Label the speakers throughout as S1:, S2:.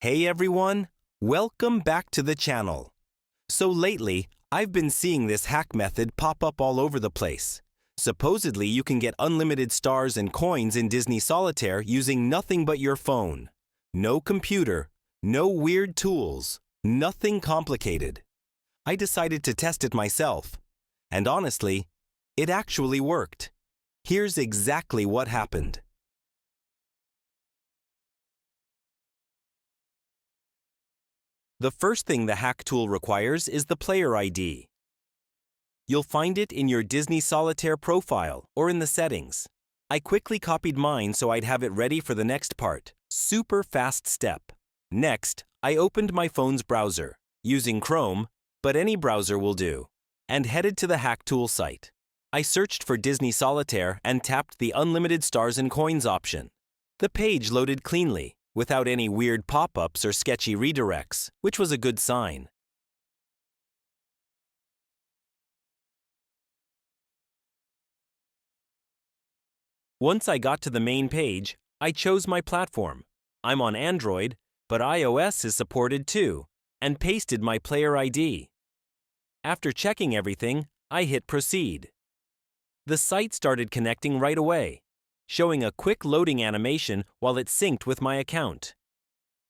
S1: Hey everyone, welcome back to the channel. So lately, I've been seeing this hack method pop up all over the place. Supposedly, you can get unlimited stars and coins in Disney Solitaire using nothing but your phone. No computer, no weird tools, nothing complicated. I decided to test it myself. And honestly, it actually worked. Here's exactly what happened. The first thing the hack tool requires is the player ID. You'll find it in your Disney Solitaire profile or in the settings. I quickly copied mine so I'd have it ready for the next part. Super fast step. Next, I opened my phone's browser, using Chrome, but any browser will do, and headed to the hack tool site. I searched for Disney Solitaire and tapped the Unlimited Stars and Coins option. The page loaded cleanly, without any weird pop-ups or sketchy redirects, which was a good sign. Once I got to the main page, I chose my platform. I'm on Android, but iOS is supported too, and pasted my player ID. After checking everything, I hit Proceed. The site started connecting right away, showing a quick loading animation while it synced with my account.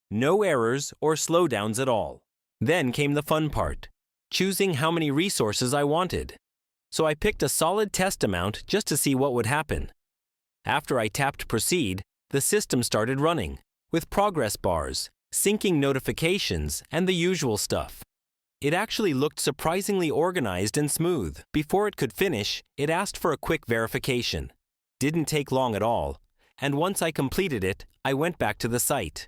S1: No errors or slowdowns at all. Then came the fun part, choosing how many resources I wanted. So I picked a solid test amount just to see what would happen. After I tapped Proceed, the system started running, with progress bars, syncing notifications, and the usual stuff. It actually looked surprisingly organized and smooth. Before it could finish, it asked for a quick verification. Didn't take long at all, and once I completed it, I went back to the site.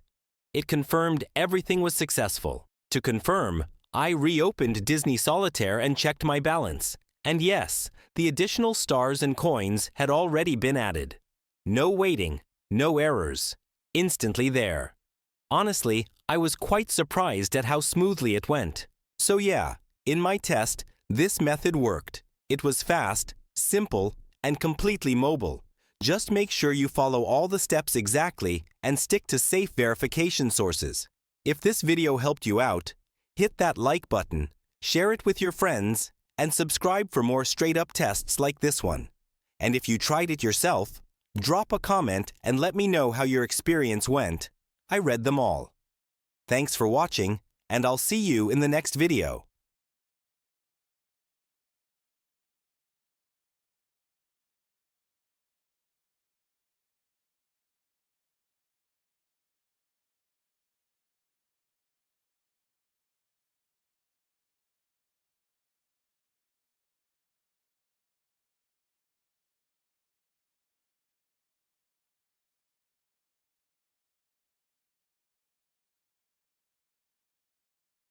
S1: It confirmed everything was successful. To confirm, I reopened Disney Solitaire and checked my balance. And yes, the additional stars and coins had already been added. No waiting, no errors. Instantly there. Honestly, I was quite surprised at how smoothly it went. So yeah, in my test, this method worked. It was fast, simple, and completely mobile. Just make sure you follow all the steps exactly and stick to safe verification sources. If this video helped you out, hit that like button, share it with your friends, and subscribe for more straight-up tests like this one. And if you tried it yourself, drop a comment and let me know how your experience went. I read them all. Thanks for watching, and I'll see you in the next video.